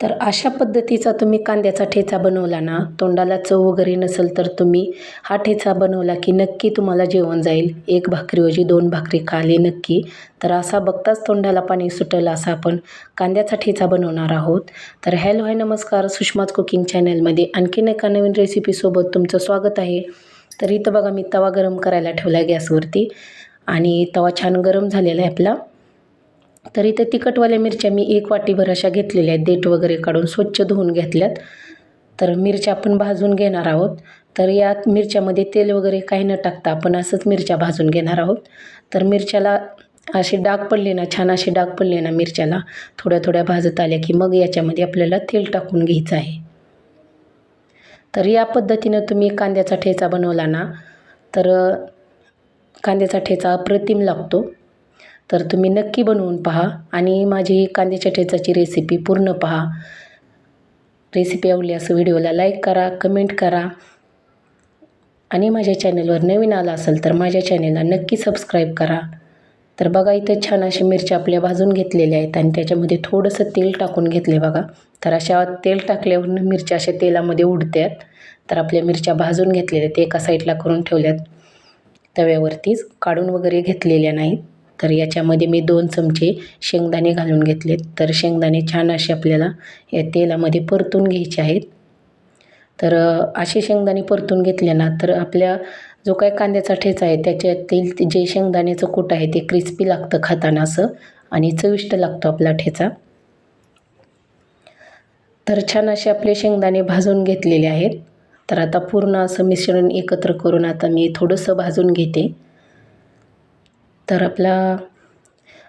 तर अशा पद्धतीचा तुम्ही कांद्याचा ठेचा बनवला ना, तोंडाला चव वगैरे नसेल तर तुम्ही हा ठेचा बनवला की नक्की तुम्हाला जेवण जाईल. एक भाकरीऐवजी 2 भाकरी खाले नक्की. तर असा बघताच तोंडाला पाणी सुटेल असा आपण कांद्याचा ठेचा बनवणार आहोत. तर हॅलो हाय नमस्कार, सुषमाज कुकिंग चॅनलमध्ये आणखीन एका नवीन रेसिपीसोबत तुमचं स्वागत आहे. तर इथं बघा मी तवा गरम करायला ठेवला आहे गॅसवरती आणि तवा छान गरम झालेला आहे आपला. तर इथे तिखटवाल्या मिरच्या मी 1 वाटीभर अशा घेतलेल्या आहेत, देठ वगैरे काढून स्वच्छ धुवून घेतल्यात. तर मिरच्या आपण भाजून घेणार आहोत. तर या मिरच्यामध्ये तेल वगैरे काही न टाकता आपण असंच मिरच्या भाजून घेणार आहोत. तर मिरच्याला असे डाग पडले ना, छान असे डाग पडले ना मिरच्याला, थोड्या थोड्या भाजत आल्या की मग याच्यामध्ये आपल्याला तेल टाकून घ्यायचं आहे. तर या पद्धतीनं तुम्ही कांद्याचा ठेचा बनवला ना, तर कांद्याचा ठेचा अप्रतिम लागतो. तर तुम्ही नक्की बनवून पहा आणि माझी कांद्याच्या ठेचाची रेसिपी पूर्ण पहा. रेसिपी आवडली असं व्हिडिओला लाईक करा, कमेंट करा आणि माझ्या चॅनलवर नवीन आला असेल तर माझ्या चॅनलला नक्की सबस्क्राईब करा. तर बघा इथं छान अशा मिरच्या आपल्या भाजून घेतलेल्या आहेत आणि त्याच्यामध्ये थोडंसं तेल टाकून घेतले बघा. तर अशा तेल टाकल्यावरून मिरच्या अशा तेलामध्ये उडतात. तर आपल्या मिरच्या भाजून घेतलेल्या ते एका साईडला करून ठेवल्यात तव्यावरतीच, काढून वगैरे घेतलेल्या नाहीत. तर याच्यामध्ये मी 2 चमचे शेंगदाणे घालून घेतलेत. तर शेंगदाणे छान असे आपल्याला या तेलामध्ये परतून घ्यायचे आहेत. तर असे शेंगदाणे परतून घेतले ना तर आपल्या जो काही कांद्याचा ठेचा आहे त्याच्यातील जे शेंगदाण्याचं कूट आहे ते क्रिस्पी लागतं खाताना असं आणि चविष्ट लागतो आपला ठेचा. तर छान असे आपले शेंगदाणे भाजून घेतलेले आहेत. तर आता पूर्ण असं मिश्रण एकत्र करून आता मी थोडंसं भाजून घेते. तर आपला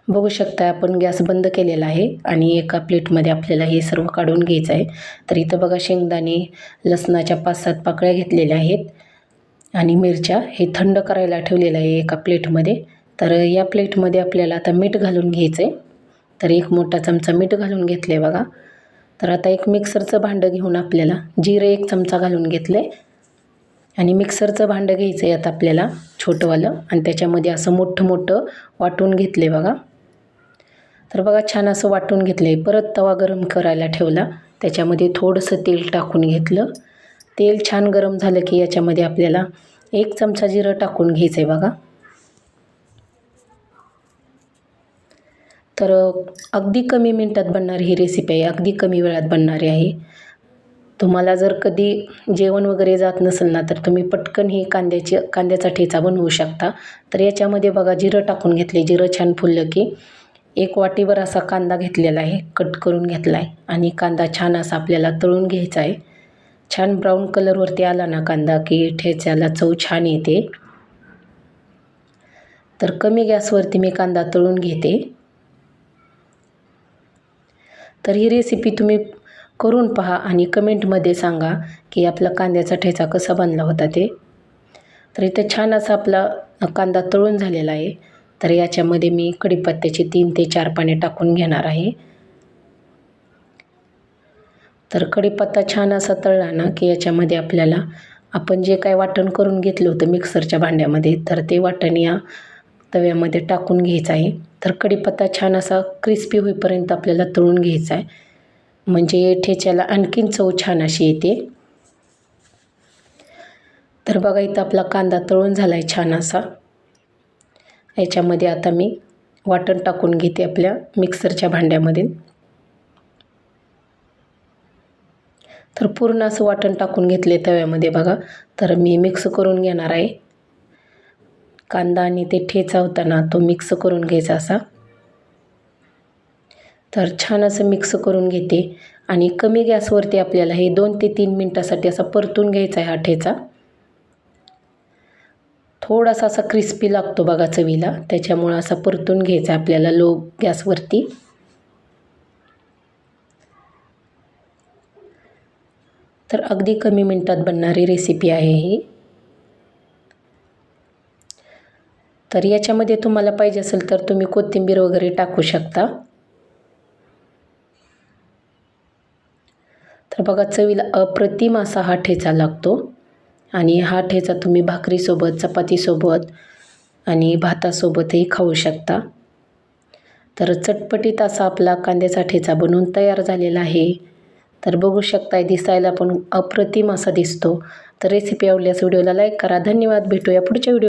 बघू शकता आपण गॅस बंद केलेला आहे आणि एका प्लेटमध्ये आपल्याला हे सर्व काढून घ्यायचं आहे. तर इथं बघा शेंगदाणे, लसणाच्या 5-7 पाकळ्या घेतलेल्या आहेत आणि मिरच्या हे थंड करायला ठेवलेलं आहे एका प्लेटमध्ये. तर या प्लेटमध्ये आपल्याला आता मीठ घालून घ्यायचं आहे. तर 1 मोठा चमचा मीठ घालून घेतलं आहे बघा. तर आता एक मिक्सरचं भांडं घेऊन आपल्याला जिरं 1 चमचा घालून घेतलं आहे आणि मिक्सरचं भांडं घ्यायचं आहे आता आपल्याला छोटंवालं आणि त्याच्यामध्ये असं मोठं वाटून घेतलं आहे बघा. तर बघा छान असं वाटून घेतलं आहे. परत तवा गरम करायला ठेवला, त्याच्यामध्ये थोडंसं तेल टाकून घेतलं. तेल छान गरम झालं की याच्यामध्ये आपल्याला 1 चमचा जिरं टाकून घ्यायचं आहे बघा. तर अगदी कमी मिनटात बनणारी ही रेसिपी आहे, अगदी कमी वेळात बनणारी आहे. तुम्हाला जर कधी जेवण वगैरे जात नसेल ना तर तुम्ही पटकन ही कांद्याचा ठेचा बनवू शकता. तर याच्यामध्ये बघा जिरं टाकून घेतले. जिरं छान फुललं की 1 वाटीभर असा कांदा घेतलेला आहे, कट करून घेतला आहे आणि कांदा छान असा आपल्याला तळून घ्यायचा आहे. छान ब्राऊन कलरवरती आला ना कांदा की ठेच्याला चव छान येते. तर कमी गॅसवरती मी कांदा तळून घेते. तर ही रेसिपी तुम्ही करून पहा आणि कमेंटमध्ये सांगा की आपला कांद्याचा ठेचा कसा बनला होता ते. तर इथं छान असा आपला कांदा तळून झालेला आहे. तर याच्यामध्ये मी कढीपत्त्याचे 3 ते 4 पाने टाकून घेणार आहे. तर कढीपत्ता छान असा तळला ना की याच्यामध्ये आपल्याला आपण जे काय वाटण करून घेतलं होतं मिक्सरच्या भांड्यामध्ये तर ते वाटण या तव्यामध्ये टाकून घ्यायचं आहे. तर कढीपत्ता छान असा क्रिस्पी होईपर्यंत आपल्याला तळून घ्यायचा आहे, म्हणजे ठेच्याला आणखीन चव छान अशी येते. तर बघा इथं आपला कांदा तळून झाला आहे छान असा. याच्यामध्ये आता मी वाटण टाकून घेते आपल्या मिक्सरच्या भांड्यामध्ये. तर पूर्ण असं वाटण टाकून घेतले तव्यामध्ये बघा. तर मी मिक्स करून घेणार आहे. कांदा आणि ते ठेचा होता ना तो मिक्स करून घ्यायचा असा. तर छान असं मिक्स करून घेते आणि कमी गॅसवरती आपल्याला हे 2 ते 3 मिनटासाठी असा परतून घ्यायचा आहे हा ठेचा. थोडासा असा क्रिस्पी लागतो बघा चवीला, त्याच्यामुळं असा परतून घ्यायचा आपल्याला लो गॅसवरती. तर अगदी कमी मिनटात बनणारी रेसिपी आहे ही. तर याच्यामध्ये तुम्हाला पाहिजे असेल तर तुम्ही कोथिंबीर वगैरे टाकू शकता. तर बघा चवीला अप्रतिम असा हा ठेचा लागतो आणि हा ठेचा तुम्ही भाकरीसोबत, चपातीसोबत आणि भातासोबतही खाऊ शकता. तर चटपटीत असा आपला कांद्याचा ठेचा बनवून तयार झालेला आहे. तर बघू शकताय, दिसायला पण अप्रतिम असा दिसतो. तर रेसिपी आवडल्यास व्हिडिओला लाईक करा. धन्यवाद. भेटूया पुढच्या व्हिडिओ.